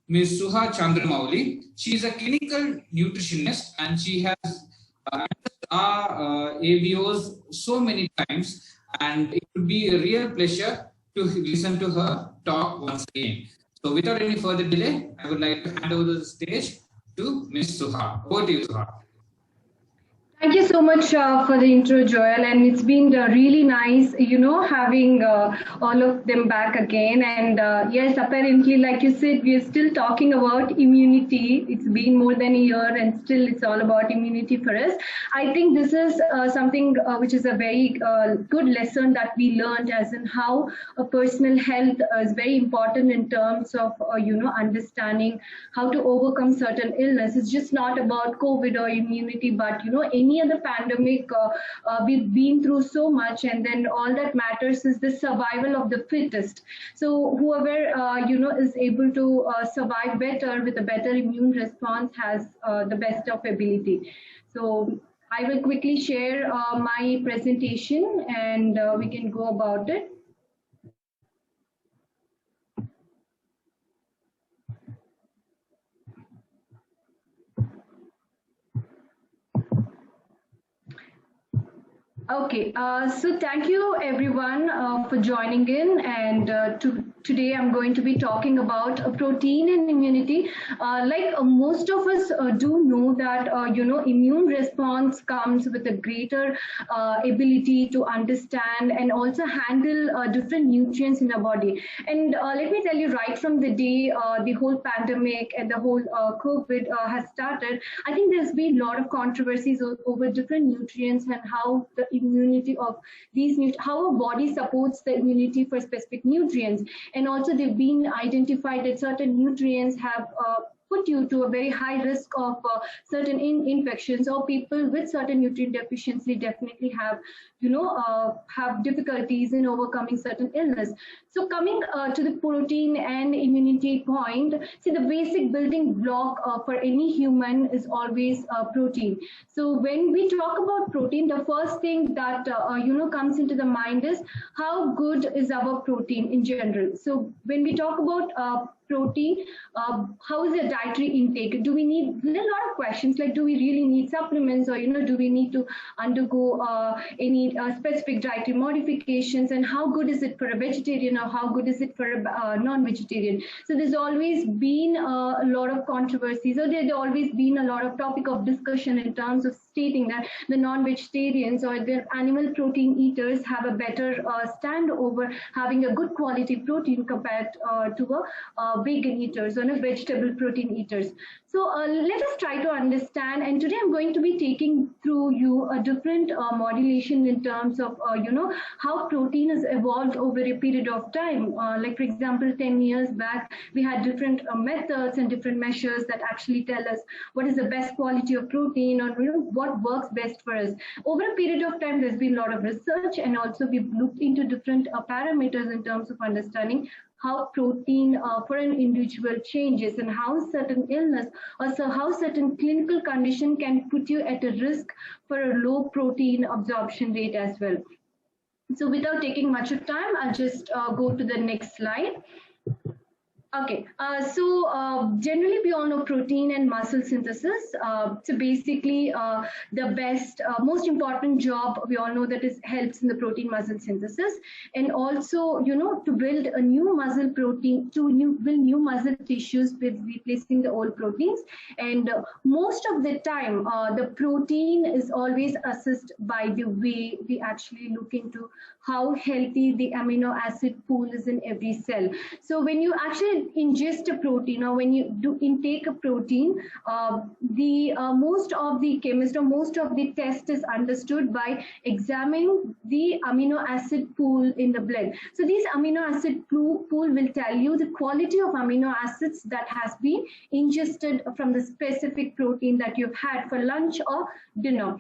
Ms. Suha Chandramouli. She is a clinical nutritionist and she has our ABOs so many times, and it would be a real pleasure to listen to her talk once again. So without any further delay, I would like to hand over the stage to Ms. Suha. Over to you, Suha. Thank you so much for the intro, Joel, and it's been really nice, having all of them back again. And yes, apparently, like you said, we're still talking about immunity. It's been more than a year, and still it's all about immunity for us. I think this is something which is a very good lesson that we learned, as in how personal health is very important in terms of, understanding how to overcome certain illness. It's just not about COVID or immunity, but, any other pandemic. We've been through so much, and then all that matters is the survival of the fittest. So whoever is able to survive better with a better immune response has the best of ability. So I will quickly share my presentation, and we can go about it. Okay, so thank you everyone for joining in, and today I'm going to be talking about protein and immunity. Like most of us do know that immune response comes with a greater ability to understand and also handle different nutrients in our body. And let me tell you, right from the day the whole pandemic and the whole COVID has started, I think there's been a lot of controversies over different nutrients and how the immunity of these how our body supports the immunity for specific nutrients. And also they've been identified that certain nutrients have put you to a very high risk of certain infections, or people with certain nutrient deficiency definitely have have difficulties in overcoming certain illness. So coming to the protein and immunity point, see, the basic building block for any human is always protein. So when we talk about protein, the first thing that comes into the mind is how good is our protein in general. So when we talk about protein, how is the dietary intake? Do we need, there are a lot of questions like, do we really need supplements, or do we need to undergo any specific dietary modifications, and how good is it for a vegetarian, or how good is it for a non-vegetarian? So there's always been a lot of controversies, or there's always been a lot of topic of discussion in terms of stating that the non-vegetarians or the animal protein eaters have a better stand over having a good quality protein compared to a vegan eaters or vegetable protein eaters. So let us try to understand, and today I'm going to be taking through you a different modulation in terms of how protein has evolved over a period of time. Like for example, 10 years back we had different methods and different measures that actually tell us what is the best quality of protein, or what works best for us. Over a period of time there's been a lot of research, and also we've looked into different parameters in terms of understanding how protein for an individual changes, and how certain illness or so how certain clinical condition can put you at a risk for a low protein absorption rate as well. So without taking much of time, I'll just go to the next slide. Okay, so generally we all know protein and muscle synthesis. So basically the best, most important job we all know that is helps in the protein muscle synthesis, and also to build a new muscle protein, to build new muscle tissues with replacing the old proteins. And most of the time the protein is always assessed by the way we actually look into how healthy the amino acid pool is in every cell. So when you actually ingest a protein, or when you do intake a protein, the most of the chemist or most of the test is understood by examining the amino acid pool in the blood. So this amino acid pool will tell you the quality of amino acids that has been ingested from the specific protein that you've had for lunch or dinner.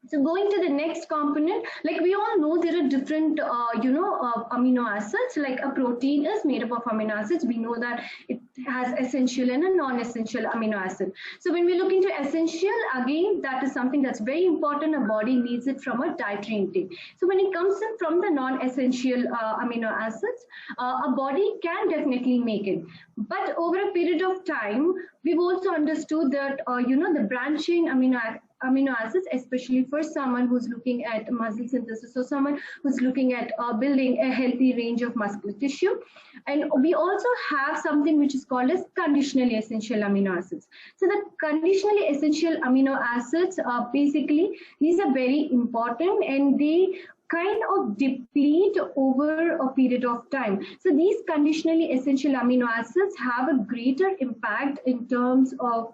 So going to the next component, like we all know there are different, amino acids. Like a protein is made up of amino acids. We know that it has essential and a non-essential amino acid. So when we look into essential, again, that is something that's very important. A body needs it from a dietary intake. So when it comes in from the non-essential amino acids, a body can definitely make it. But over a period of time, we've also understood that, the branched chain amino acids, especially for someone who's looking at muscle synthesis or someone who's looking at building a healthy range of muscular tissue. And we also have something which is called as conditionally essential amino acids. So the conditionally essential amino acids are basically, these are very important and they kind of deplete over a period of time. So these conditionally essential amino acids have a greater impact in terms of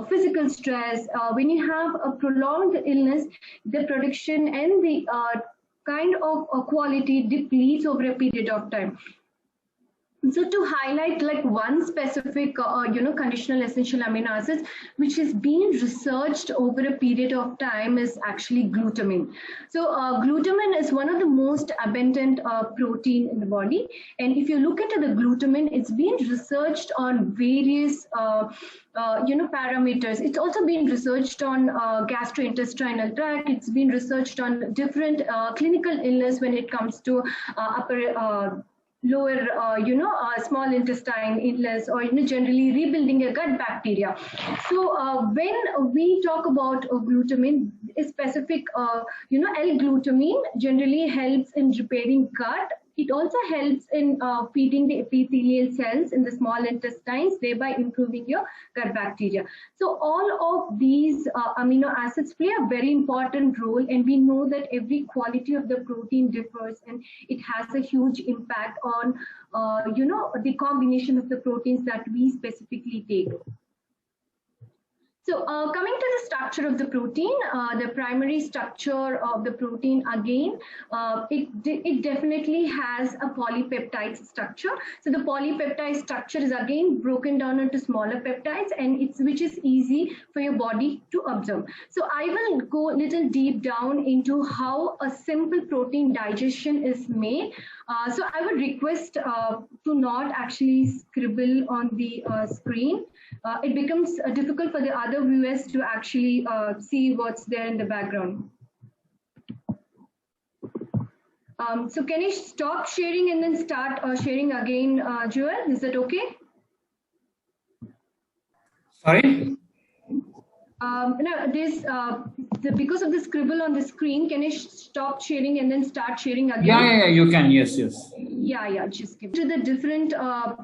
physical stress. When you have a prolonged illness, the production and the kind of quality depletes over a period of time. So to highlight like one specific, conditional essential amino acids, which has been researched over a period of time, is actually glutamine. So glutamine is one of the most abundant protein in the body. And if you look into the glutamine, it's been researched on various parameters. It's also been researched on gastrointestinal tract. It's been researched on different clinical illness when it comes to lower, small intestine illness, or generally rebuilding a gut bacteria. So when we talk about glutamine, a specific, L-glutamine generally helps in repairing gut. It also helps in feeding the epithelial cells in the small intestines, thereby improving your gut bacteria. So all of these amino acids play a very important role, and we know that every quality of the protein differs, and it has a huge impact on, the combination of the proteins that we specifically take. So coming to the structure of the protein, the primary structure of the protein, again, it definitely has a polypeptide structure. So the polypeptide structure is again broken down into smaller peptides, and which is easy for your body to absorb. So I will go a little deep down into how a simple protein digestion is made. So I would request to not actually scribble on the screen. It becomes difficult for the other viewers to actually see what's there in the background. So can you stop sharing and then start sharing again, Joel? Is that okay? Sorry? No, this because of the scribble on the screen, can you stop sharing and then start sharing again? Yeah, you can. Yes. Yeah, just give to the different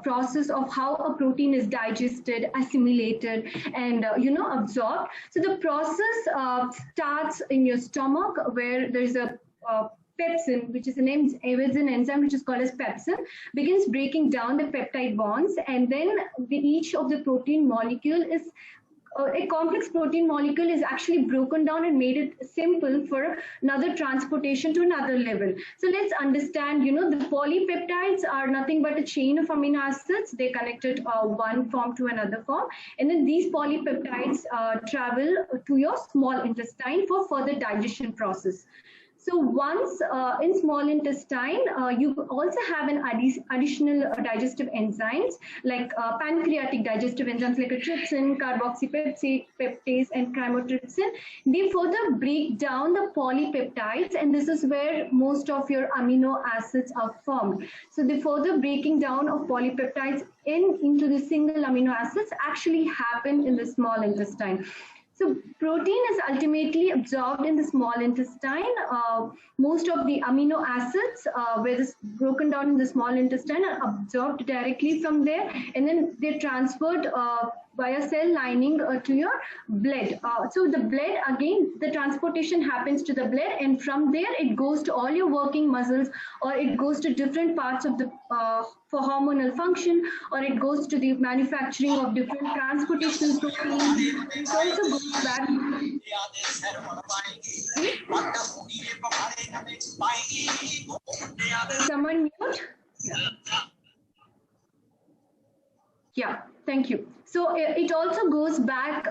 process of how a protein is digested, assimilated, and absorbed. So the process starts in your stomach, where there's a pepsin, which is an enzyme which is called as pepsin, begins breaking down the peptide bonds, and then each of the protein molecule is a complex protein molecule is actually broken down and made it simple for another transportation to another level. So let's understand, the polypeptides are nothing but a chain of amino acids. They connected one form to another form. And then these polypeptides travel to your small intestine for further digestion process. So once in small intestine, you also have an additional digestive enzymes like pancreatic digestive enzymes like trypsin, carboxypeptase, and chymotrypsin. They further break down the polypeptides, and this is where most of your amino acids are formed. So the further breaking down of polypeptides into the single amino acids actually happen in the small intestine. So protein is ultimately absorbed in the small intestine. Most of the amino acids, where it's broken down in the small intestine, are absorbed directly from there, and then they're transferred via cell lining to your blood. So the blood, again, the transportation happens to the blood, and from there it goes to all your working muscles, or it goes to different parts of the for hormonal function, or it goes to the manufacturing of different transportation proteins. It also goes back. Someone mute? Yeah, thank you. So it also goes back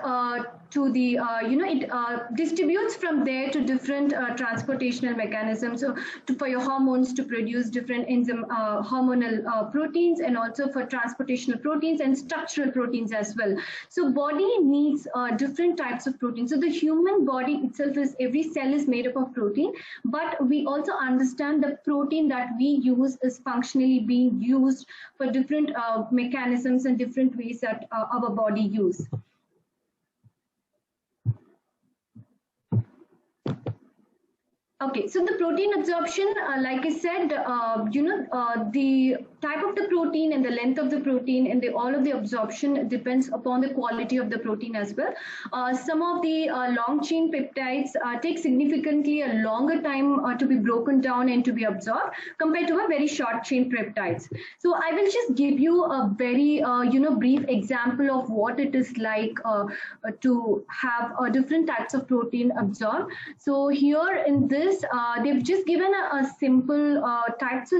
to the it distributes from there to different transportational mechanisms. So for your hormones to produce different enzyme hormonal proteins, and also for transportational proteins and structural proteins as well. So body needs different types of protein. So the human body itself is, every cell is made up of protein, but we also understand the protein that we use is functionally being used for different mechanisms and different ways that our body use. Okay, so the protein absorption, like I said, the type of the protein and the length of the protein and all of the absorption depends upon the quality of the protein as well. Some of the long chain peptides take significantly a longer time to be broken down and to be absorbed compared to a very short chain peptides. So I will just give you a very brief example of what it is like to have different types of protein absorbed. So here in this, they've just given a simple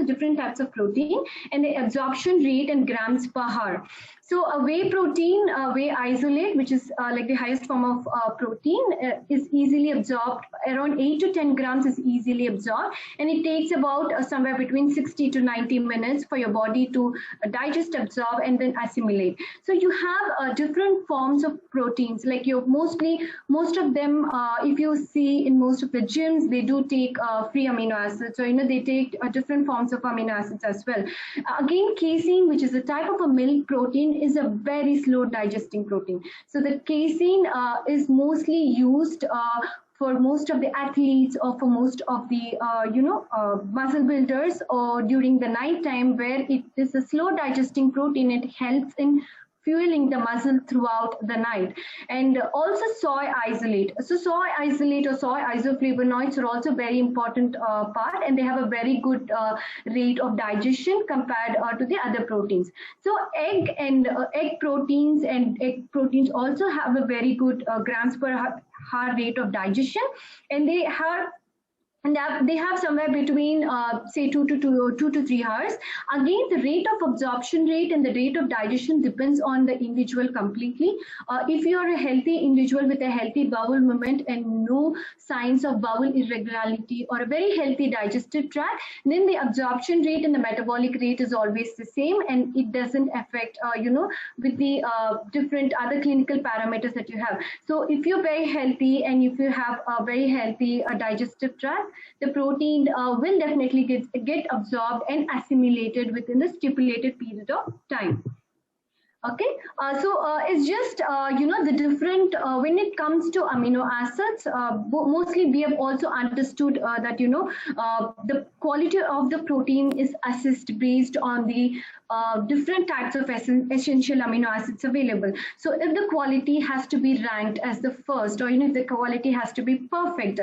different types of protein and the absorption rate in grams per hour. So a whey protein, whey isolate, which is like the highest form of protein, is easily absorbed. Around 8 to 10 grams is easily absorbed, and it takes about somewhere between 60 to 90 minutes for your body to digest, absorb, and then assimilate. So you have different forms of proteins. Like most of them, if you see in most of the gyms, they do take free amino acids. So they take different forms of amino acids as well. Again, casein, which is a type of a milk protein, is a very slow digesting protein. So the casein is mostly used for most of the athletes or for most of the muscle builders, or during the night time, where it is a slow digesting protein. It helps in fueling the muscle throughout the night. And also soy isolate. So soy isolate or soy isoflavonoids are also very important part, and they have a very good rate of digestion compared to the other proteins. So egg proteins also have a very good grams per hour rate of digestion, and they have somewhere between say 2 to 3 hours. Again, the rate of absorption rate and the rate of digestion depends on the individual completely. If you are a healthy individual with a healthy bowel movement and no signs of bowel irregularity or a very healthy digestive tract, then the absorption rate and the metabolic rate is always the same, and it doesn't affect with the different other clinical parameters that you have. So if you're very healthy and if you have a very healthy digestive tract, the protein will definitely get absorbed and assimilated within the stipulated period of time. Okay, so it's just the different when it comes to amino acids. Mostly we have also understood that the quality of the protein is assessed based on the different types of essential amino acids available. So if the quality has to be ranked as the first, or if the quality has to be perfect,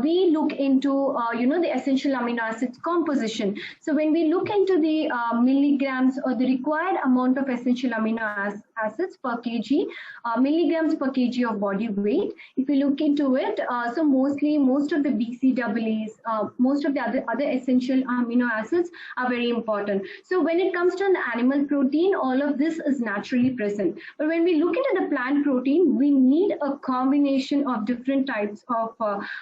we look into the essential amino acids composition. So when we look into the milligrams or the required amount of essential amino acids per kg, milligrams per kg of body weight, if you look into it, so most of the BCAAs, most of the other essential amino acids are very important. So when it comes to an animal protein, all of this is naturally present. But when we look into the plant protein, we need a combination of different types of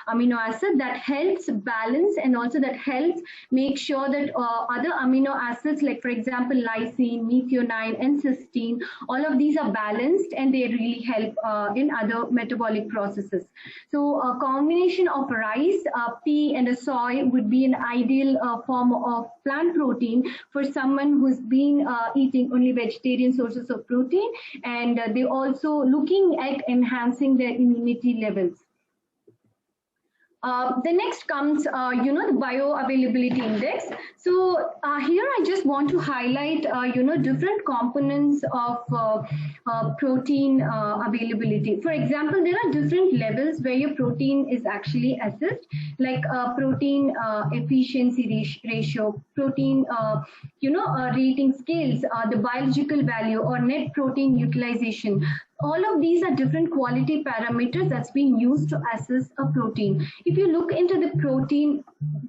amino acid that helps balance, and also that helps make sure that other amino acids, like for example lysine, methionine, and cysteine, all of these are balanced, and they really help in other metabolic processes. So a combination of rice, pea, and a soy would be an ideal form of plant protein for someone who's been eating only vegetarian sources of protein, and they also looking at enhancing their immunity levels. The next comes, the bioavailability index. So here I just want to highlight, different components of protein availability. For example, there are different levels where your protein is actually assessed, like protein efficiency ratio, protein, rating scales, the biological value or net protein utilization. all of these are different quality parameters that's being used to assess a protein. If you look into the protein,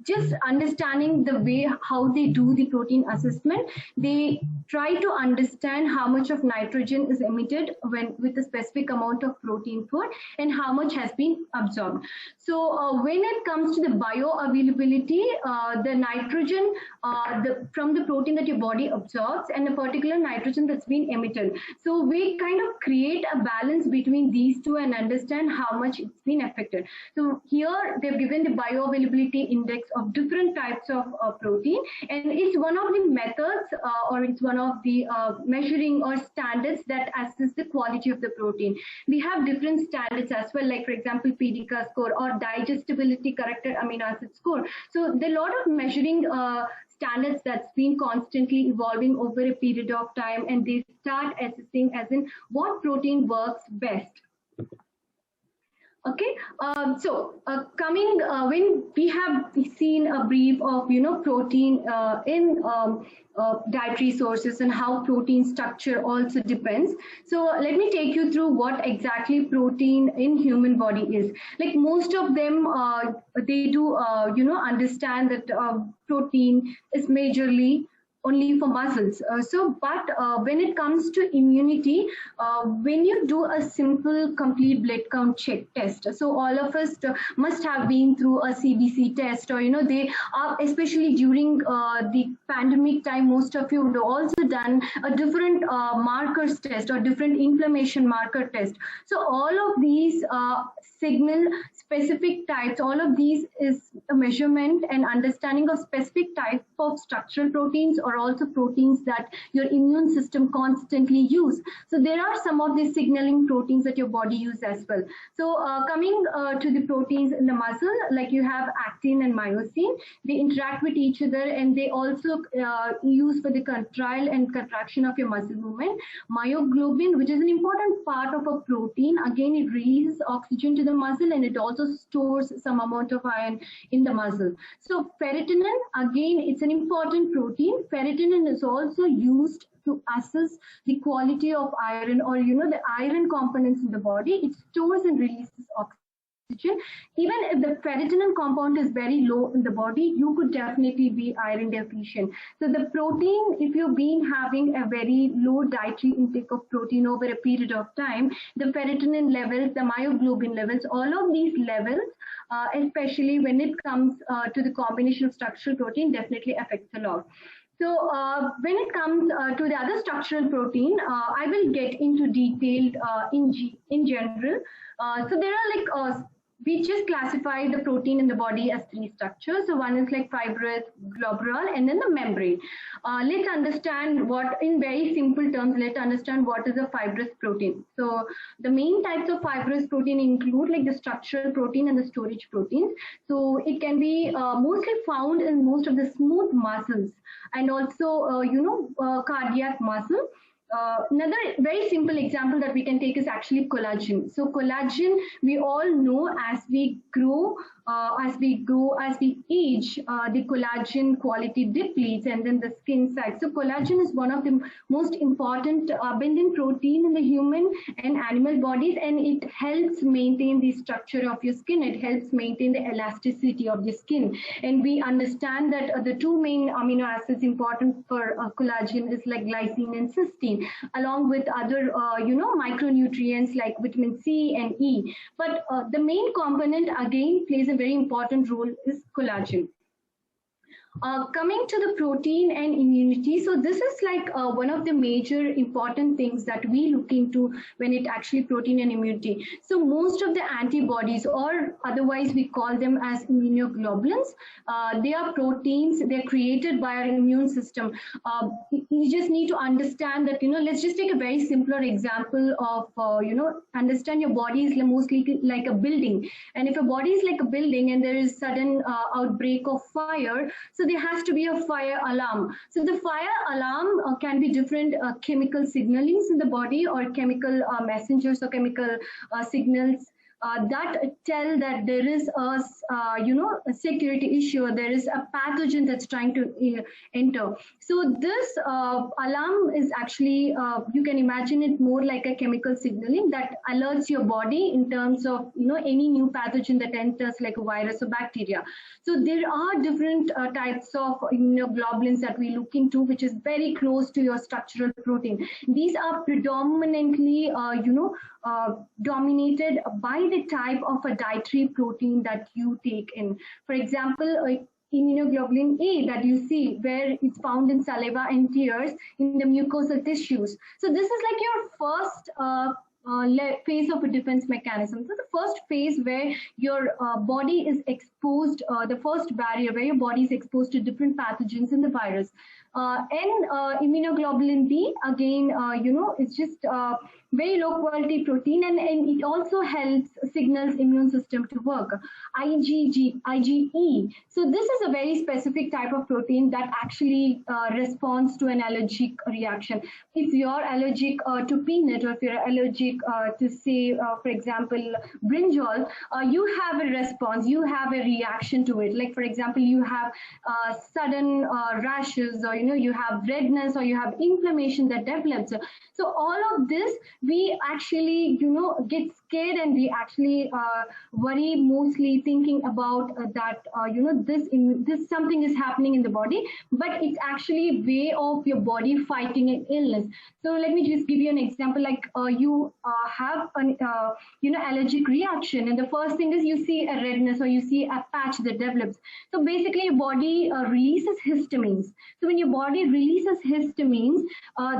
just understanding the way how they do the protein assessment, they try to understand how much of nitrogen is emitted when with a specific amount of protein food and how much has been absorbed. So when it comes to the bioavailability, the nitrogen from the protein that your body absorbs and a particular nitrogen that's been emitted. So we kind of create a balance between these two and understand how much it's been affected. So here they've given the bioavailability index of different types of protein, and it's one of the methods or it's one of the measuring or standards that assess the quality of the protein. We have different standards as well, like for example PDCA score or digestibility corrected amino acid score. So there are a lot of measuring standards that's been constantly evolving over a period of time, and they start assessing as in what protein works best. Okay, coming when we have seen a brief of protein in dietary sources and how protein structure also depends. So let me take you through what exactly protein in human body is. Like most of them, they do understand that protein is majorly only for muscles. But when it comes to immunity, when you do a simple complete blood count check test, so all of us must have been through a CBC test, or they are, especially during the pandemic time, most of you would have also done a different markers test or different inflammation marker test. So all of these signal specific types, all of these is a measurement and understanding of specific type of structural proteins or also proteins that your immune system constantly use. So there are some of the signaling proteins that your body uses as well. So coming to the proteins in the muscle, like you have actin and myosin, they interact with each other and they also use for the contrail and contraction of your muscle movement. Myoglobin, which is an important part of a protein, again it releases oxygen to the muscle and it also stores some amount of iron in the muscle. So ferritonin, again it's an important protein. Ferritonin is also used to assess the quality of iron or the iron components in the body. It stores and releases oxygen. Even if the ferritonin compound is very low in the body, you could definitely be iron deficient. So the protein, if you've been having a very low dietary intake of protein over a period of time, the ferritonin levels, the myoglobin levels, all of these levels, especially when it comes to the combination of structural protein, definitely affects a lot. So when it comes to the other structural protein, I will get into detailed in general. So there are like we just classify the protein in the body as three structures. So one is like fibrous, globular, and then the membrane. Let's understand what, in very simple terms, let's understand what is a fibrous protein. So the main types of fibrous protein include like the structural protein and the storage proteins. So it can be mostly found in most of the smooth muscles and also, cardiac muscle. Another very simple example that we can take is actually collagen. So collagen, we all know as we grow, as we age, the collagen quality depletes and then the skin sags. So collagen is one of the most important building protein in the human and animal bodies, and it helps maintain the structure of your skin. It helps maintain the elasticity of the skin. And we understand that the two main amino acids important for collagen is like glycine and cysteine, along with other micronutrients like vitamin C and E. But the main component again plays a very important role is collagen. Coming to the protein and immunity, so this is like one of the major important things that we look into when it actually protein and immunity. So most of the antibodies, or otherwise we call them as immunoglobulins, they are proteins. They're created by our immune system. You just need to understand that, let's just take a very simpler example of, understand your body is mostly like a building. And if a body is like a building and there is sudden outbreak of fire, so there has to be a fire alarm. So the fire alarm can be different chemical signalings in the body or chemical messengers or chemical signals that tell that there is a security issue, or there is a pathogen that's trying to enter. So this alarm is actually, you can imagine it more like a chemical signaling that alerts your body in terms of any new pathogen that enters, like a virus or bacteria. So there are different types of immunoglobulins that we look into, which is very close to your structural protein. These are predominantly dominated by the type of a dietary protein that you take in. For example, immunoglobulin A that you see, where it's found in saliva and tears in the mucosal tissues. So this is like your first phase of a defense mechanism. So the first phase where your body is exposed, the first barrier where your body is exposed to different pathogens in the virus. And immunoglobulin B, again, it's just very low quality protein, and it also helps signals immune system to work. IgE. So this is a very specific type of protein that actually responds to an allergic reaction. If you're allergic to peanut, or if you're allergic to, say, for example, brinjal, you have a response, you have a reaction to it. Like, for example, you have sudden rashes, or you have redness, or you have inflammation that develops. So all of this, we actually get scared, and we actually worry, mostly thinking about that this something is happening in the body, but it's actually a way of your body fighting an illness. So let me just give you an example. Like you have an allergic reaction, and the first thing is you see a redness, or you see a patch that develops. So basically your body releases histamines. So when your body releases histamines,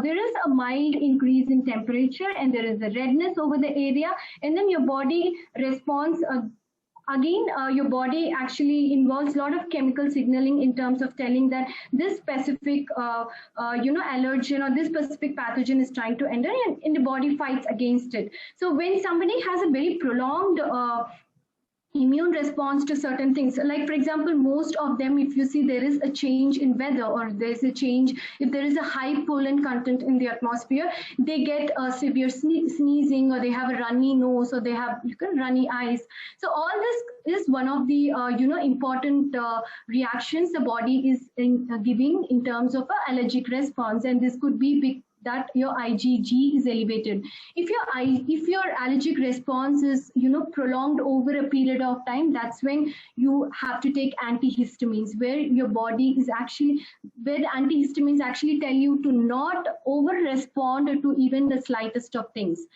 there is a mild increase in temperature, and there is a redness over the area, and then your body responds. Again, your body actually involves a lot of chemical signaling in terms of telling that this specific allergen or this specific pathogen is trying to enter, and the body fights against it. So when somebody has a very prolonged immune response to certain things, like for example, most of them, if you see there is a change in weather, or there's a change, if there is a high pollen content in the atmosphere, they get a severe sneezing, or they have a runny nose, or they have runny eyes. So all this is one of the important reactions the body is giving in terms of an allergic response, and this could be that your IgG is elevated. If your allergic response is prolonged over a period of time, that's when you have to take antihistamines, where your body is actually, where the antihistamines actually tell you to not over respond to even the slightest of things.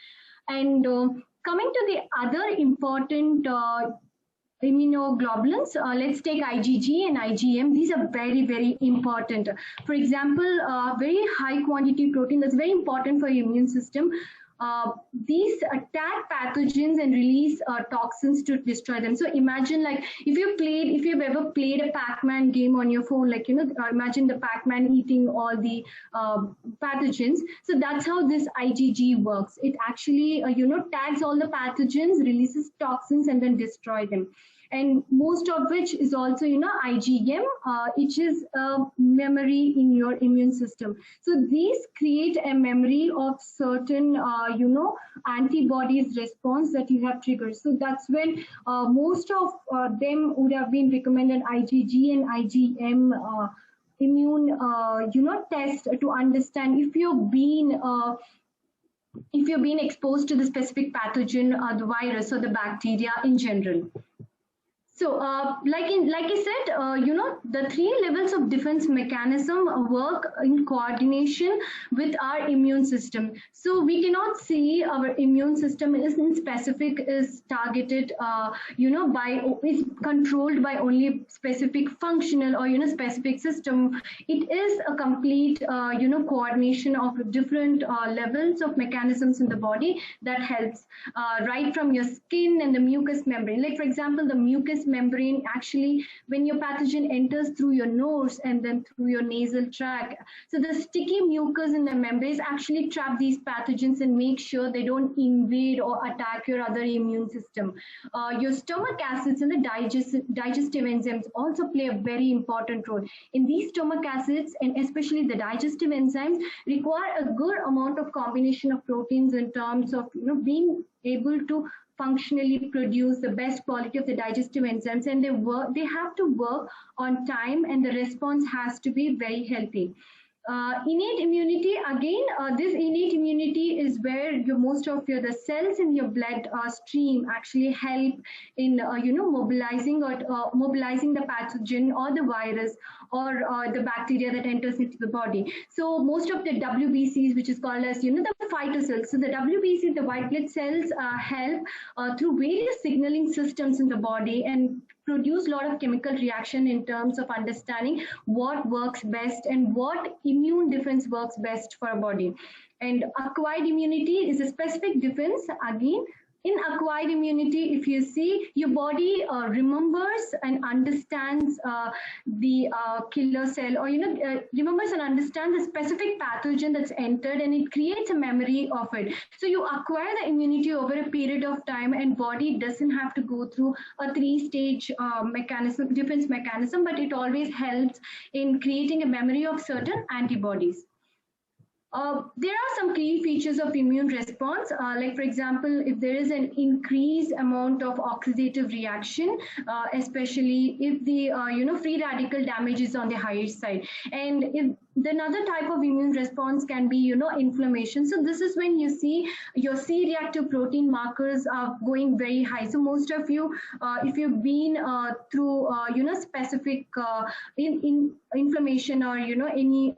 And coming to the other important immunoglobulins, let's take IgG and IgM. These are very, very important. For example, very high quantity protein that's very important for your immune system. These attack pathogens and release toxins to destroy them. So imagine, like, if you've ever played a Pac-Man game on your phone, like imagine the Pac-Man eating all the pathogens. So that's how this IgG works. It actually tags all the pathogens, releases toxins, and then destroy them. And most of which is also IgM, which is a memory in your immune system. So these create a memory of certain antibodies response that you have triggered. So that's when most of them would have been recommended IgG and IgM immune test to understand if you've been exposed to the specific pathogen, the virus or the bacteria in general. So, like I said, the three levels of defense mechanism work in coordination with our immune system. So we cannot see our immune system isn't specific, is targeted, is controlled by only specific functional or specific system. It is a complete, coordination of different levels of mechanisms in the body that helps, right from your skin and the mucous membrane. Like for example, the mucous membrane, actually when your pathogen enters through your nose and then through your nasal tract, so the sticky mucus in the membranes actually trap these pathogens and make sure they don't invade or attack your other immune system. Your stomach acids and the digestive enzymes also play a very important role. In these stomach acids, and especially the digestive enzymes, require a good amount of combination of proteins in terms of being able to functionally produce the best quality of the digestive enzymes, and they have to work on time, and the response has to be very healthy. Innate immunity, again, this innate immunity is where most of the cells in your blood stream actually help in mobilizing the pathogen or the virus or the bacteria that enters into the body. So most of the WBCs, which is called as the phytocells, so the WBC, the white blood cells, help through various signaling systems in the body and produce a lot of chemical reaction in terms of understanding what works best and what immune defense works best for our body. And acquired immunity is a specific defense. Again, in acquired immunity, if you see, your body remembers and understands the killer cell, or remembers and understands the specific pathogen that's entered, and it creates a memory of it. So you acquire the immunity over a period of time, and body doesn't have to go through a 3-stage defense mechanism, but it always helps in creating a memory of certain antibodies. There are some key features of immune response, like for example, if there is an increased amount of oxidative reaction, especially if the free radical damage is on the higher side, and if another type of immune response can be inflammation. So this is when you see your C-reactive protein markers are going very high. So most of you, if you've been through specific inflammation or any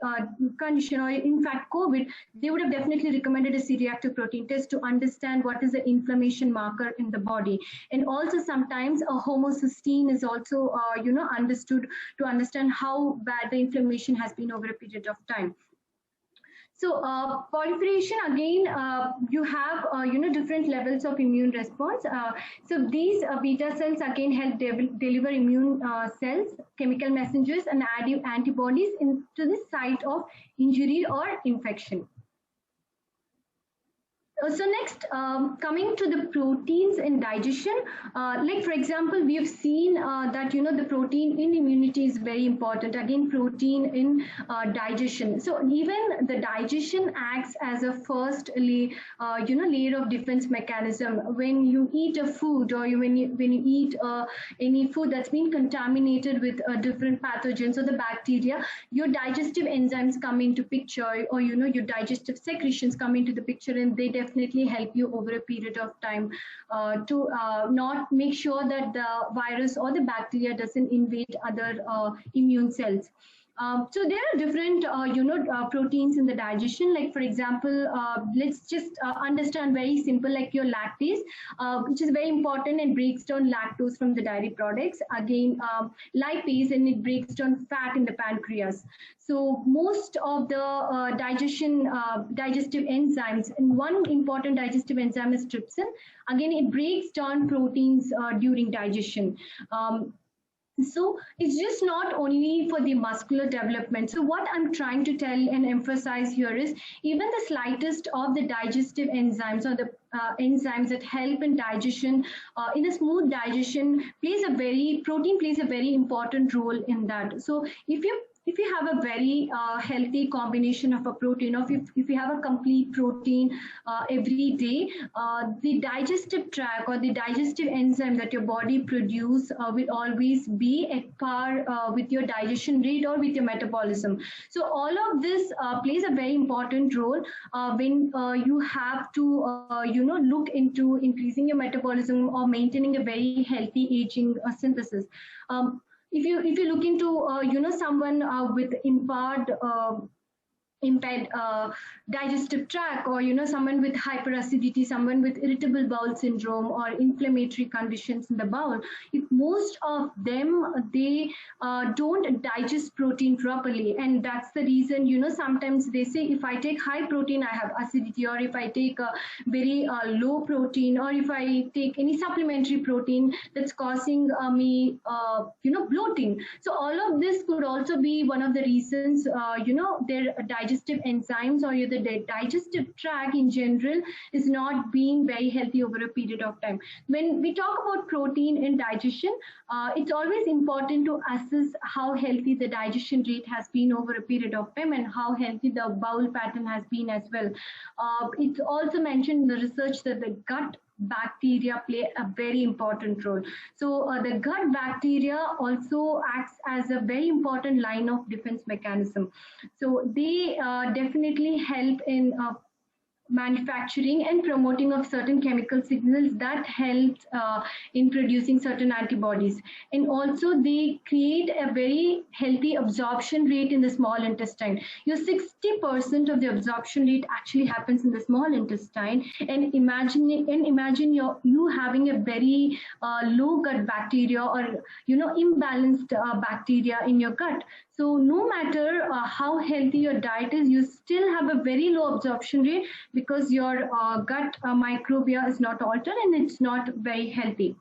condition, or in fact COVID, they would have definitely recommended a C-reactive protein test to understand what is the inflammation marker in the body. And also sometimes a homocysteine is also understood to understand how bad the inflammation has been over a period of time. So proliferation, again, you have different levels of immune response. So these beta cells again help deliver immune cells, chemical messengers, and antibodies into the site of injury or infection. So next, coming to the proteins in digestion, like for example, we have seen that the protein in immunity is very important. Again, protein in digestion. So even the digestion acts as a first layer of defense mechanism. When you eat a food, or when you eat any food that's been contaminated with different pathogens or the bacteria, your digestive enzymes come into picture, or your digestive secretions come into the picture, and they definitely help you over a period of time to not make sure that the virus or the bacteria doesn't invade other immune cells. So there are different, proteins in the digestion. Like for example, let's just understand very simple, like your lactase, which is very important and breaks down lactose from the dairy products. Again, lipase, and it breaks down fat in the pancreas. So most of the digestive enzymes, and one important digestive enzyme is trypsin. Again, it breaks down proteins during digestion. So it's just not only for the muscular development. So what I'm trying to tell and emphasize here is even the slightest of the digestive enzymes, or the enzymes that help in digestion, in a smooth digestion, protein plays a very important role in that. So if you have a very healthy combination of a protein, or if you have a complete protein every day, the digestive tract or the digestive enzyme that your body produces will always be at par with your digestion rate or with your metabolism. So all of this plays a very important role when you have to look into increasing your metabolism or maintaining a very healthy aging synthesis. If you look into someone with impaired digestive tract, or someone with hyperacidity, someone with irritable bowel syndrome or inflammatory conditions in the bowel, if most of them, they don't digest protein properly, and that's the reason sometimes they say, if I take high protein I have acidity, or if I take a very low protein, or if I take any supplementary protein that's causing me bloating. So all of this could also be one of the reasons their digestive enzymes, or the digestive tract in general, is not being very healthy over a period of time. When we talk about protein in digestion, it's always important to assess how healthy the digestion rate has been over a period of time, and how healthy the bowel pattern has been as well. It's also mentioned in the research that the gut bacteria play a very important role. So the gut bacteria also acts as a very important line of defense mechanism. So they definitely help in manufacturing and promoting of certain chemical signals that helps in producing certain antibodies, and also they create a very healthy absorption rate in the small intestine. Your 60% of the absorption rate actually happens in the small intestine, and imagine you having a very low gut bacteria, or imbalanced bacteria in your gut. So no matter how healthy your diet is, you still have a very low absorption rate because your gut microbiota is not altered and it's not very healthy.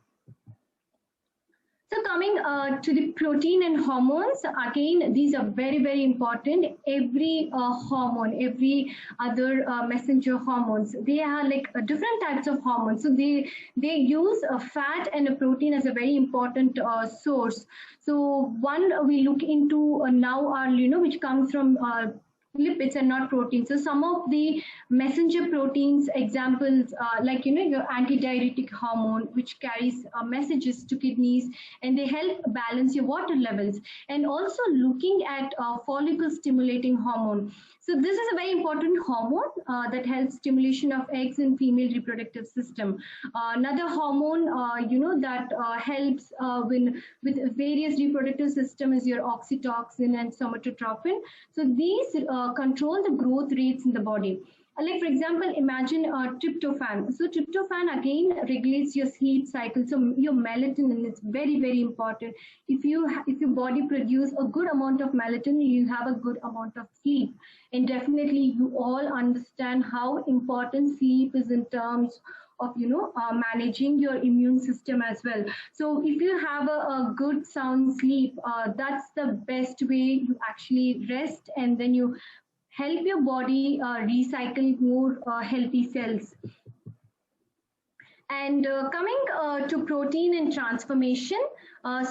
So coming to the protein and hormones, again, these are very, very important. Every hormone, every other messenger hormones, they are like different types of hormones. So they use a fat and a protein as a very important source. So one we look into now are, which comes from lipids and not proteins. So some of the messenger proteins examples like your antidiuretic hormone, which carries messages to kidneys, and they help balance your water levels. And also looking at follicle stimulating hormone. So this is a very important hormone that helps stimulation of eggs in female reproductive system. Another hormone that helps with various reproductive system is your oxytocin and somatotropin. So these control the growth rates in the body. Like for example, imagine tryptophan. So tryptophan again regulates your sleep cycle. So your melatonin is very, very important. If your body produces a good amount of melatonin, you have a good amount of sleep. And definitely you all understand how important sleep is in terms of managing your immune system as well. So if you have a good sound sleep, that's the best way you actually rest, and then you help your body recycle more healthy cells. And coming to protein and transformation,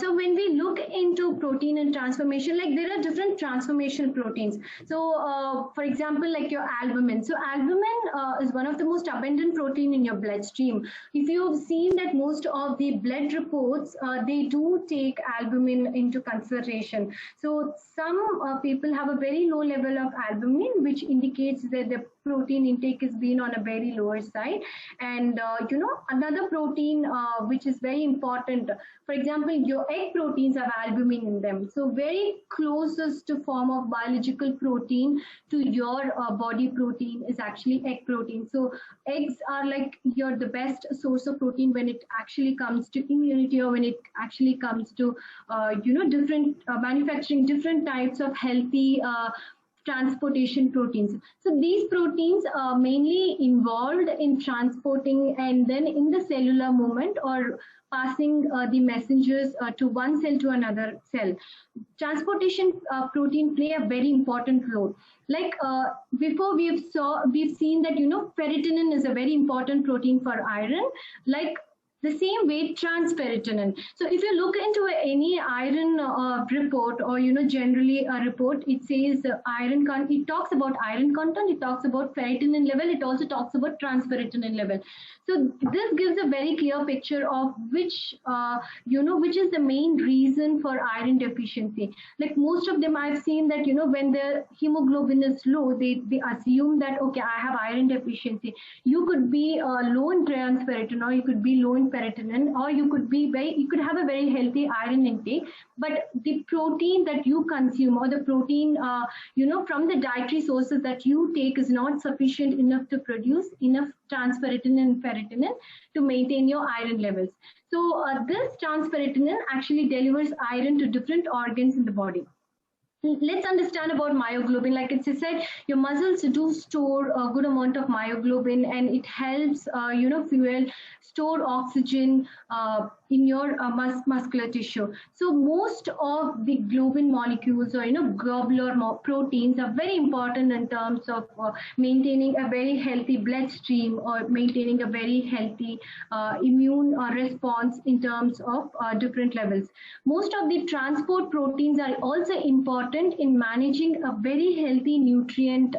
so when we look into protein and transformation, like there are different transformation proteins. So for example, like your albumin. So albumin is one of the most abundant protein in your bloodstream. If you've seen that most of the blood reports, they do take albumin into consideration. So some people have a very low level of albumin, which indicates that the protein intake has been on a very lower side. And another protein which is very important, for example, your egg proteins have albumin in them. So very closest form of biological protein to your body protein is actually egg protein. So eggs are like the best source of protein when it actually comes to immunity, or when it actually comes to different manufacturing different types of healthy transportation proteins. So these proteins are mainly involved in transporting and then in the cellular movement, or passing the messengers to one cell to another cell. Transportation protein play a very important role. Like before we've seen that ferritin is a very important protein for iron. Like the same way transferritonin. So if you look into any iron report, or generally a report, it says iron content. It talks about iron content. It talks about ferritin level. It also talks about transferritonin level. So this gives a very clear picture of which which is the main reason for iron deficiency. Like most of them, I've seen that when the hemoglobin is low, they assume that okay, I have iron deficiency. You could be low in transferritin, or you could be low in ferritin, or you could have a very healthy iron intake, but the protein that you consume, or the protein from the dietary sources that you take, is not sufficient enough to produce enough transferritin and ferritin to maintain your iron levels. So this transferritin actually delivers iron to different organs in the body. Let's understand about myoglobin. Like it's said, your muscles do store a good amount of myoglobin, and it helps fuel, store oxygen in your muscular tissue. So most of the globin molecules, or globular proteins, are very important in terms of maintaining a very healthy bloodstream, or maintaining a very healthy immune response in terms of different levels. Most of the transport proteins are also important in managing a very healthy nutrient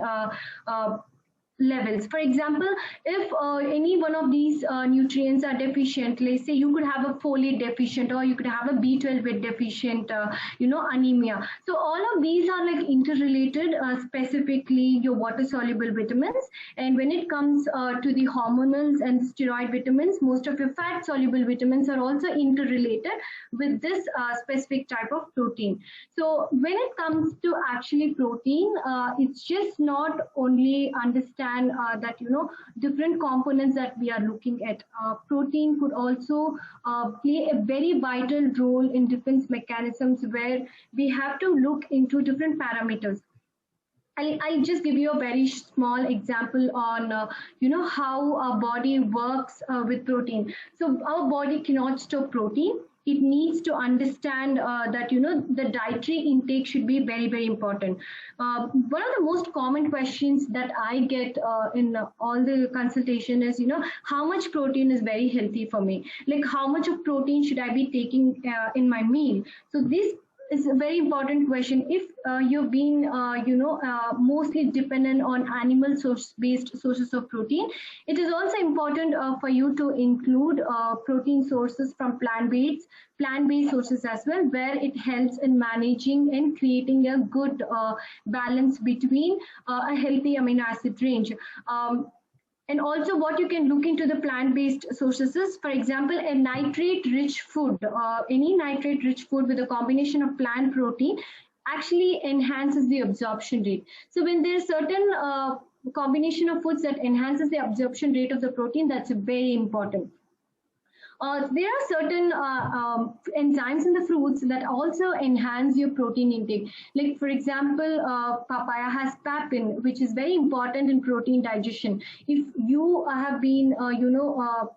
levels. For example, if any one of these nutrients are deficient, let's say you could have a folate deficient, or you could have a B12 deficient, anemia. So all of these are like interrelated, specifically your water soluble vitamins. And when it comes to the hormonals and steroid vitamins, most of your fat soluble vitamins are also interrelated with this specific type of protein. So when it comes to actually protein, it's just not only understand that different components that we are looking at. Protein could also play a very vital role in defense mechanisms, where we have to look into different parameters. I'll just give you a very small example on how our body works with protein. So our body cannot store protein. It needs to understand that the dietary intake should be very, very important. One of the most common questions that I get in all the consultation is how much protein is very healthy for me, like how much of protein should I be taking in my meal. So this is a very important question. If you've been mostly dependent on animal based sources of protein, it is also important for you to include protein sources from plant-based sources as well, where it helps in managing and creating a good balance between a healthy amino acid range. And also what you can look into the plant-based sources is, for example, a nitrate-rich food, any nitrate-rich food with a combination of plant protein actually enhances the absorption rate. So when there's certain combination of foods that enhances the absorption rate of the protein, that's very important. There are certain enzymes in the fruits that also enhance your protein intake. Like for example, papaya has papain, which is very important in protein digestion. If you have been,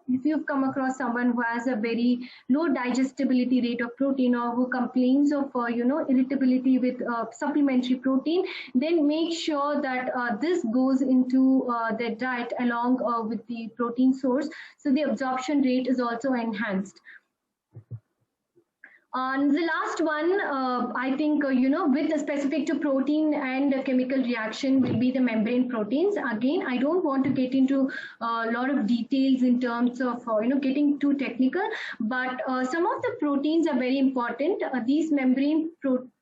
if you've come across someone who has a very low digestibility rate of protein, or who complains of, irritability with supplementary protein, then make sure that this goes into their diet along with the protein source. So the absorption rate is also enhanced. The last one, I think, with specific to protein and chemical reaction will be the membrane proteins. Again, I don't want to get into a lot of details in terms of, getting too technical, but some of the proteins are very important. These membrane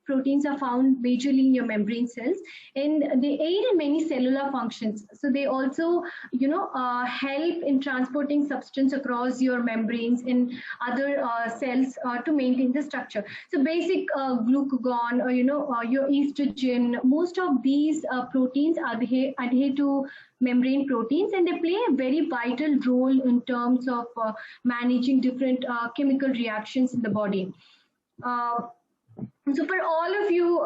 proteins are found majorly in your membrane cells, and they aid in many cellular functions. So they also, help in transporting substance across your membranes in other cells to maintain the structure. So basic glucagon, or your estrogen, most of these proteins adhere to membrane proteins, and they play a very vital role in terms of managing different chemical reactions in the body. So for all of you,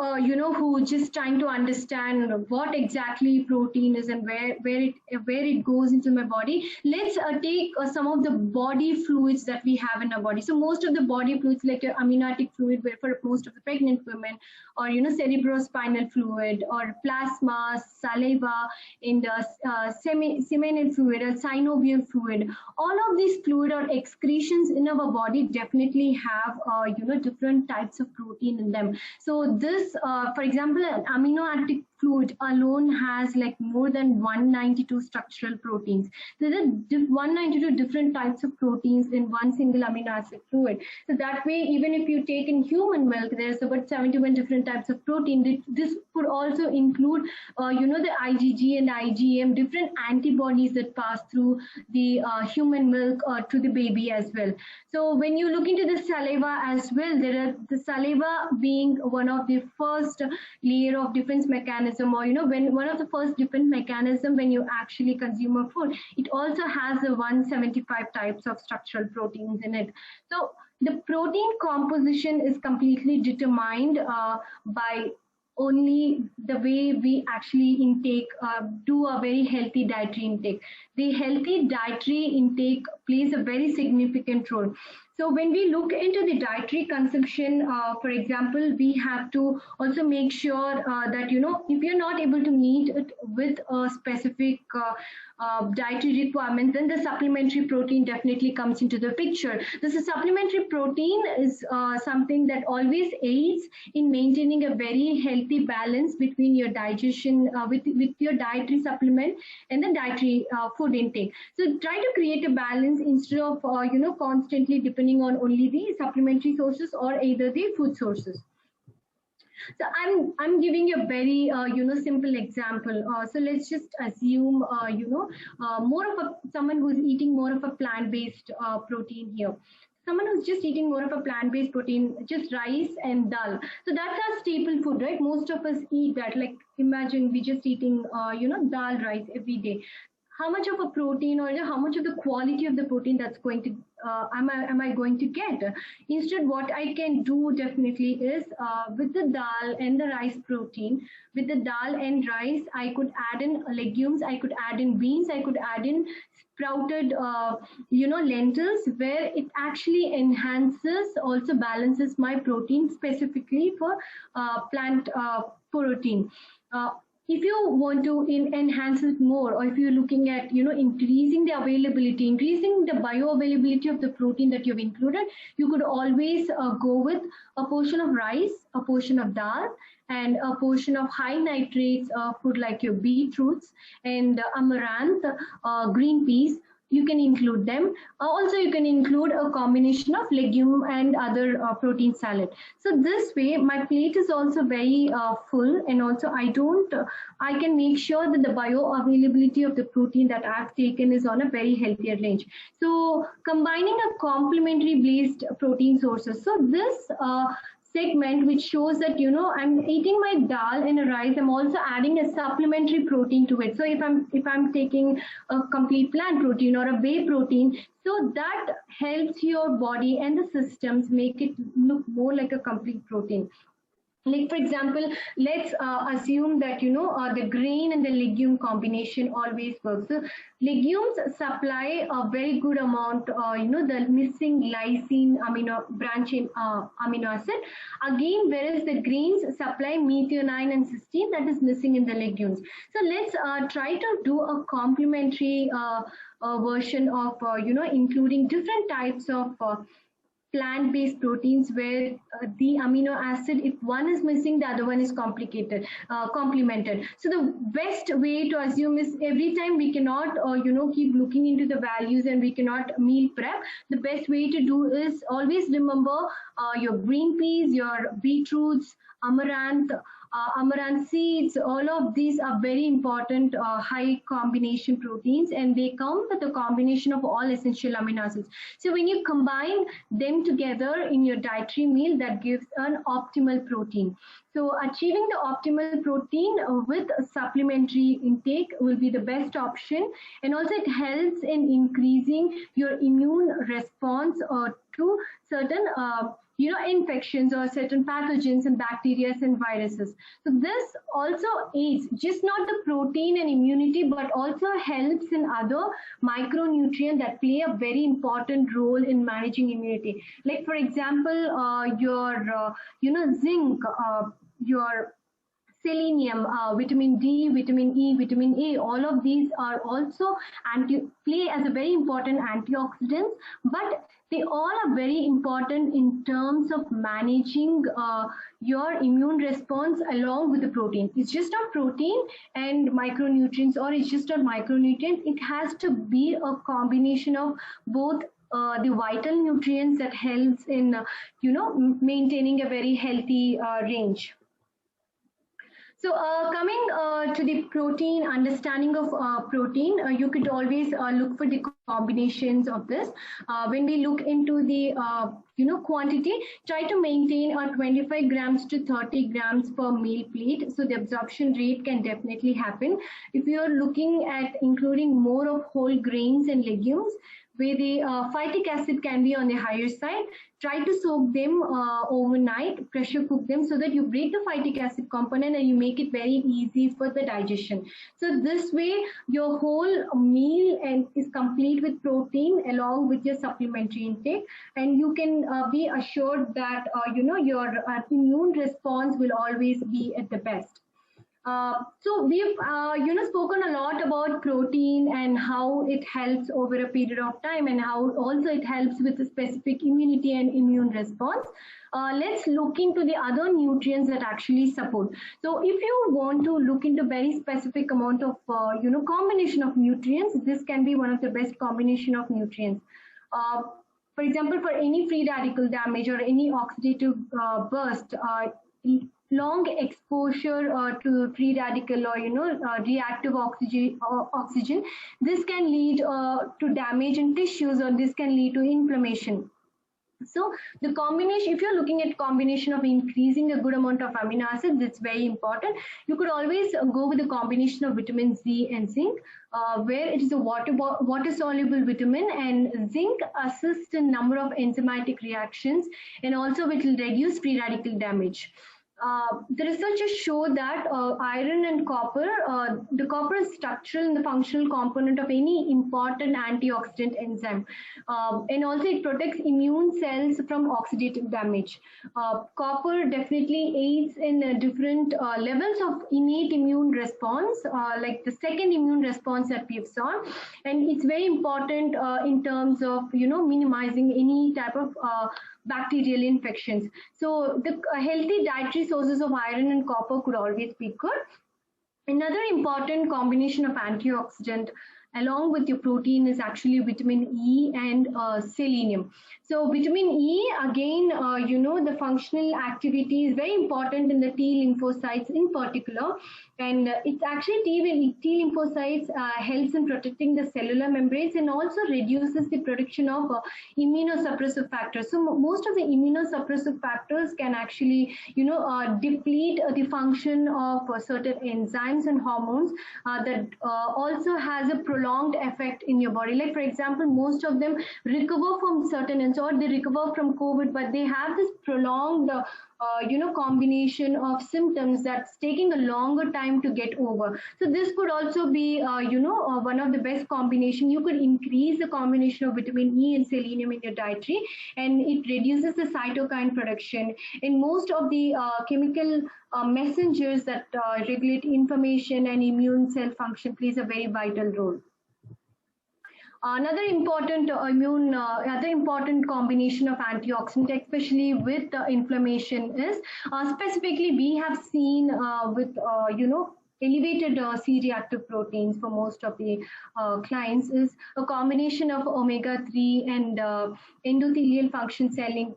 who just trying to understand what exactly protein is and where it goes into my body, let's take some of the body fluids that we have in our body. So most of the body fluids, like your amniotic fluid, where for most of the pregnant women, or cerebrospinal fluid, or plasma, saliva, and seminal fluid, or synovial fluid. All of these fluid or excretions in our body definitely have different types of protein in them. So this, for example, an amniotic fluid alone has like more than 192 structural proteins. There are 192 different types of proteins in one single amino acid fluid. So that way, even if you take in human milk, there's about 71 different types of protein. This could also include, the IgG and IgM, different antibodies that pass through the human milk to the baby as well. So when you look into the saliva as well, there are the saliva being one of the first layer of defense mechanism, or when one of the first defense mechanism when you actually consume a food. It also has the 175 types of structural proteins in it. So the protein composition is completely determined by only the way we actually intake, do a very healthy dietary intake. The healthy dietary intake plays a very significant role. So when we look into the dietary consumption, for example, we have to also make sure that, if you're not able to meet it with a specific dietary requirement, then the supplementary protein definitely comes into the picture. This is supplementary protein is something that always aids in maintaining a very healthy balance between your digestion with your dietary supplement and the dietary food intake. So try to create a balance instead of constantly depending on only the supplementary sources or either the food sources. So I'm giving you a very simple example. So let's just assume more of someone who's eating more of a plant-based protein here. Someone who's just eating more of a plant-based protein, just rice and dal. So that's our staple food, right? Most of us eat that. Like imagine we just eating dal rice every day. How much of a protein or how much of the quality of the protein that's going to am I going to get? Instead, what I can do definitely is with the dal and the rice protein, with the dal and rice, I could add in legumes, I could add in beans, I could add in sprouted lentils, where it actually enhances, also balances my protein specifically for plant protein. If you want to enhance it more, or if you're looking at increasing the availability, increasing the bioavailability of the protein that you've included, you could always go with a portion of rice, a portion of dal, and a portion of high nitrates food like your beetroots and amaranth, green peas. You can include them. Also, you can include a combination of legume and other protein salad. So this way, my plate is also very full, and also I can make sure that the bioavailability of the protein that I've taken is on a very healthier range. So combining a complementary based protein sources. So this segment which shows that I'm eating my dal and a rice, I'm also adding a supplementary protein to it. So if I'm taking a complete plant protein or a whey protein, so that helps your body and the systems make it look more like a complete protein. Like for example, let's assume that the grain and the legume combination always works. So legumes supply a very good amount, the missing lysine branch amino acid. Again, whereas the grains supply methionine and cysteine that is missing in the legumes. So let's try to do a complementary version of including different types of plant-based proteins where the amino acid, if one is missing, the other one is complemented. So the best way to assume is every time we cannot keep looking into the values and we cannot meal prep, the best way to do is always remember your green peas, your beetroots, amaranth seeds. All of these are very important high combination proteins, and they come with a combination of all essential amino acids. So when you combine them together in your dietary meal, that gives an optimal protein. So achieving the optimal protein with a supplementary intake will be the best option, and also it helps in increasing your immune response to certain infections or certain pathogens and bacteria and viruses. So this also aids just not the protein and immunity, but also helps in other micronutrients that play a very important role in managing immunity. Like for example, your zinc, your selenium, vitamin D, vitamin E, vitamin A, all of these are also play as a very important antioxidants, but they all are very important in terms of managing your immune response along with the protein. It's just not protein and micronutrients, or it's just not micronutrients. It has to be a combination of both the vital nutrients that helps in maintaining a very healthy range. So coming to the protein, understanding of protein, you could always look for the combinations of this. When we look into the quantity, try to maintain 25 grams to 30 grams per meal plate. So the absorption rate can definitely happen. If you are looking at including more of whole grains and legumes, where the phytic acid can be on the higher side. Try to soak them overnight, pressure cook them so that you break the phytic acid component and you make it very easy for the digestion. So this way your whole meal is complete with protein along with your supplementary intake, and you can be assured that your immune response will always be at the best. So we've spoken a lot about protein and how it helps over a period of time, and how also it helps with a specific immunity and immune response. Let's look into the other nutrients that actually support. So if you want to look into very specific amount of combination of nutrients, this can be one of the best combination of nutrients. For example, for any free radical damage or any oxidative burst, long exposure to free radical or reactive oxygen, this can lead to damage in tissues, or this can lead to inflammation. So the combination, if you're looking at combination of increasing a good amount of amino acids, it's very important. You could always go with a combination of vitamin Z and zinc, where it is a water soluble vitamin, and zinc assists in number of enzymatic reactions, and also it will reduce free radical damage. The researchers show that iron and copper, the copper is structural and the functional component of any important antioxidant enzyme, and also it protects immune cells from oxidative damage. Copper definitely aids in different levels of innate immune response, like the second immune response that we've saw, and it's very important in terms of minimizing any type of bacterial infections. So the healthy dietary sources of iron and copper could always be good. Another important combination of antioxidant along with your protein is actually vitamin E and selenium. So vitamin E, again, the functional activity is very important in the T lymphocytes in particular, and it's actually T lymphocytes helps in protecting the cellular membranes and also reduces the production of immunosuppressive factors. So most of the immunosuppressive factors can actually deplete the function of certain enzymes and hormones that also has a prolonged effect in your body. Like for example, most of them recover from certain or they recover from COVID, but they have this prolonged combination of symptoms that's taking a longer time to get over. So this could also be one of the best combination. You could increase the combination of vitamin E and selenium in your dietary, and it reduces the cytokine production in most of the chemical messengers that regulate inflammation and immune cell function. Plays a very vital role. Another important combination of antioxidant, especially with inflammation, is specifically we have seen with elevated C-reactive proteins for most of the clients, is a combination of omega-3 and endothelial function selling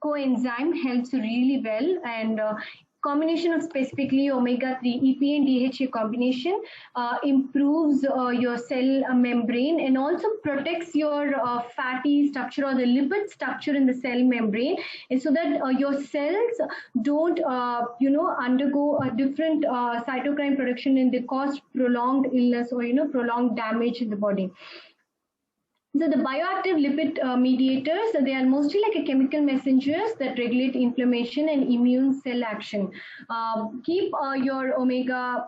coenzyme helps really well, and combination of specifically omega-3, EPA and DHA combination improves your cell membrane and also protects your fatty structure or the lipid structure in the cell membrane, and so that your cells don't undergo a different cytokine production and they cause prolonged illness or prolonged damage in the body. So the bioactive lipid mediators, they are mostly like a chemical messengers that regulate inflammation and immune cell action. Keep your omega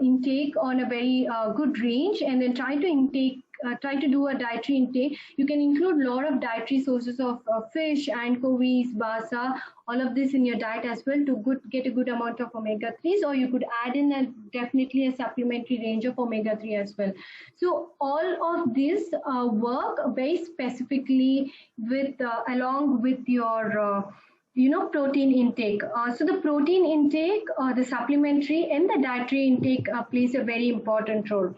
intake on a very good range, and then try to do a dietary intake. You can include a lot of dietary sources of fish, anchovies, basa, all of this in your diet as well to get a good amount of omega-3s, or you could add in definitely a supplementary range of omega-3 as well. So all of this work very specifically with along with your protein intake. So the protein intake, the supplementary and the dietary intake plays a very important role.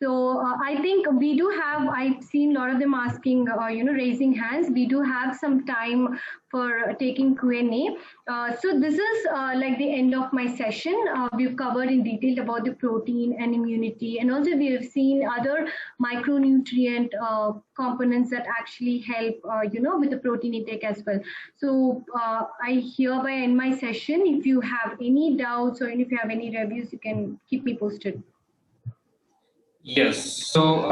So I think we do have, I've seen a lot of them asking, raising hands. We do have some time for taking Q&A. So this is like the end of my session. We've covered in detail about the protein and immunity, and also we have seen other micronutrient components that actually help, with the protein intake as well. So I hereby end my session. If you have any doubts or if you have any reviews, you can keep me posted. Yes. So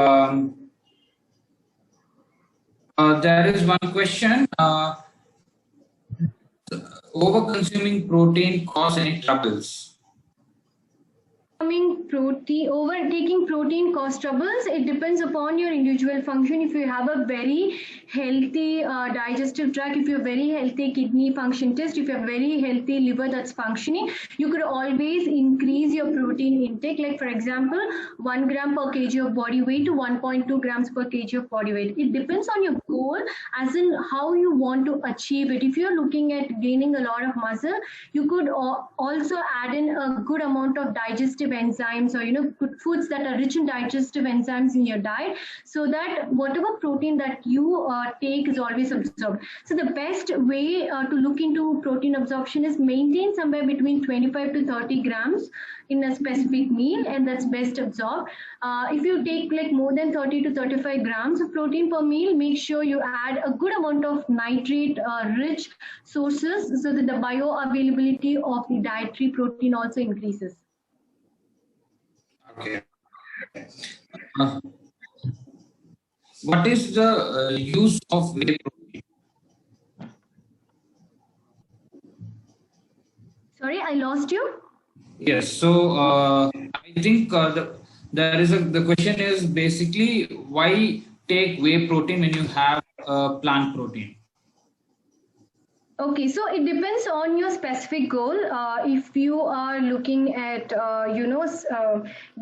There is one question. Over consuming protein cause any troubles? Overtaking protein cause troubles. It depends upon your individual function. If you have a very healthy digestive tract, if you have very healthy kidney function test, if you have very healthy liver that's functioning, you could always increase your protein intake. Like for example, 1 gram per kg of body weight to 1.2 grams per kg of body weight. It depends on your goal, as in how you want to achieve it. If you're looking at gaining a lot of muscle, you could also add in a good amount of digestive enzymes, or good foods that are rich in digestive enzymes in your diet, so that whatever protein that you take is always absorbed. So the best way to look into protein absorption is maintain somewhere between 25 to 30 grams in a specific meal, and that's best absorbed. If you take like more than 30 to 35 grams of protein per meal, make sure you add a good amount of nitrate rich sources, so that the bioavailability of the dietary protein also increases. Okay. What is the use of whey protein? Sorry, I lost you. Yes. So I think the question is basically, why take whey protein when you have plant protein? Okay, so it depends on your specific goal. If you are looking at,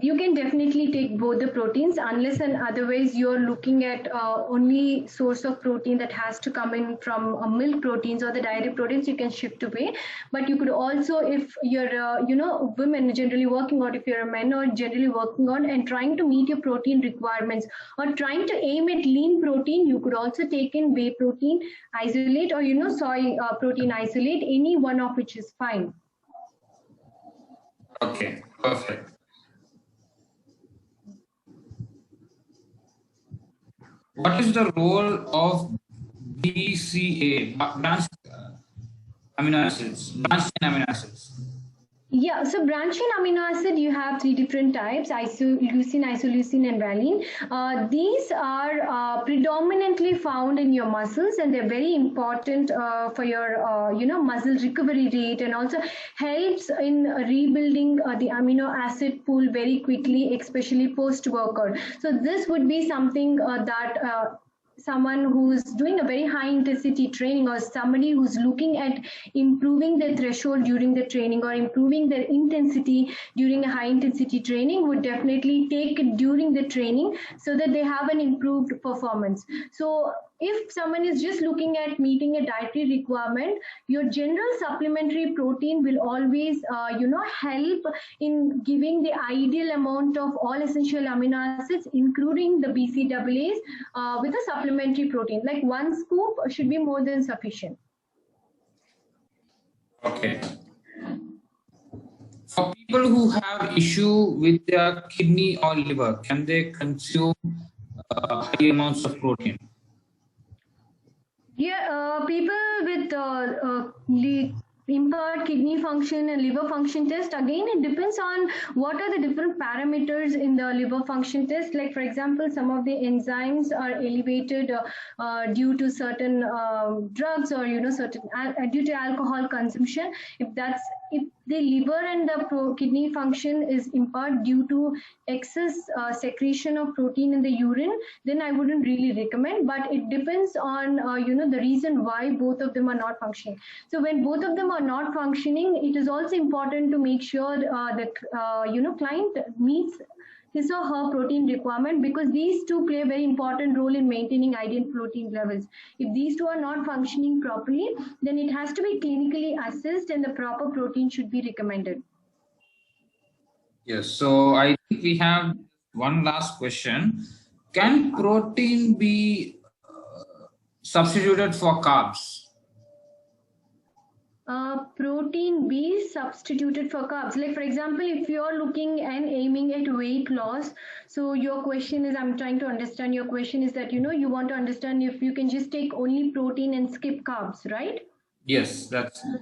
you can definitely take both the proteins, unless and otherwise you're looking at only source of protein that has to come in from milk proteins or the dairy proteins, you can shift away. But you could also, if you're, women generally working on, if you're a man or generally working on and trying to meet your protein requirements or trying to aim at lean protein, you could also take in whey protein isolate, or, soy protein isolate, any one of which is fine. Okay, perfect. What is the role of BCA, branched amino acids, branched chain amino acids? Yeah, so branched chain amino acid, you have 3 different types: leucine, isoleucine, and valine. These are predominantly found in your muscles, and they're very important for your muscle recovery rate, and also helps in rebuilding the amino acid pool very quickly, especially post workout. So this would be something that someone who's doing a very high intensity training, or somebody who's looking at improving their threshold during the training or improving their intensity during a high intensity training, would definitely take it during the training, so that they have an improved performance. So if someone is just looking at meeting a dietary requirement, your general supplementary protein will always help in giving the ideal amount of all essential amino acids, including the BCAAs, with a supplementary protein. Like 1 scoop should be more than sufficient. Okay. For people who have issue with their kidney or liver, can they consume high amounts of protein? Yeah, people with impaired kidney function and liver function test, again it depends on what are the different parameters in the liver function test. Like for example, some of the enzymes are elevated due to certain drugs, or certain due to alcohol consumption. If the liver and the kidney function is impaired due to excess secretion of protein in the urine, then I wouldn't really recommend. But it depends on the reason why both of them are not functioning. So when both of them are not functioning, it is also important to make sure the client meets his or her protein requirement, because these two play a very important role in maintaining ideal protein levels. If these two are not functioning properly, then it has to be clinically assessed and the proper protein should be recommended. Yes, so I think we have one last question. Can protein be substituted for carbs? Protein be substituted for carbs. Like for example, if you're looking and aiming at weight loss, so your question is, I'm trying to understand your question is that, you want to understand if you can just take only protein and skip carbs, right? Yes,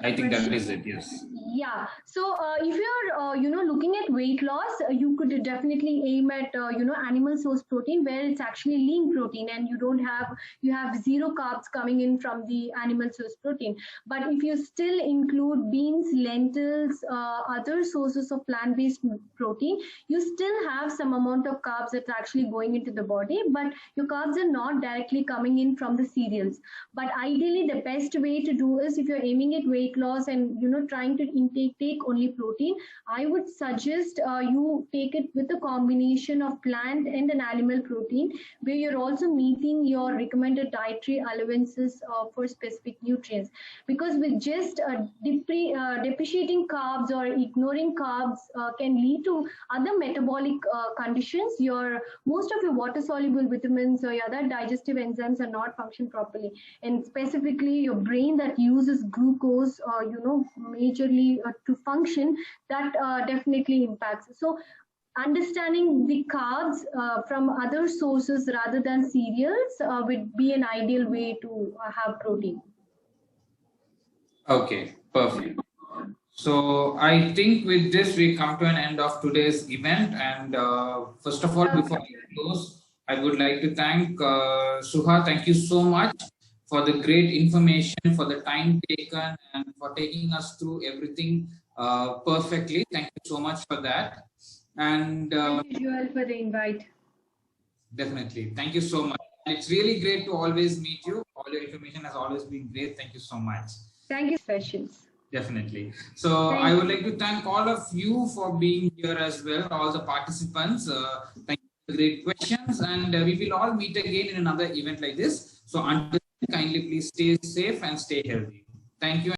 I think that is it. Yes. Yeah. So if you're looking at weight loss, you could definitely aim at animal source protein, where it's actually lean protein, and you have zero carbs coming in from the animal source protein. But if you still include beans, lentils, other sources of plant-based protein, you still have some amount of carbs that's actually going into the body, but your carbs are not directly coming in from the cereals. But ideally, the best way to do is, if you're aiming at weight loss and trying to take only protein, I would suggest you take it with a combination of plant and an animal protein, where you're also meeting your recommended dietary allowances for specific nutrients. Because with just depreciating carbs or ignoring carbs can lead to other metabolic conditions. Your most of your water soluble vitamins or your other digestive enzymes are not function properly, and specifically your brain that uses glucose majorly to function, that definitely impacts. So understanding the carbs from other sources rather than cereals would be an ideal way to have protein. Okay, perfect. So I think with this we come to an end of today's event. And first of all, before we close, I would like to thank Suha. Thank you so much for the great information, for the time taken, and for taking us through everything perfectly. Thank you so much for that. And thank you, Joel, for the invite. Definitely. Thank you so much. It's really great to always meet you. All your information has always been great. Thank you so much. Thank you, specials. Definitely. So I would like to thank all of you for being here as well, all the participants. Thank you for the great questions, and we will all meet again in another event like this. So until then, kindly please stay safe and stay healthy. Thank you.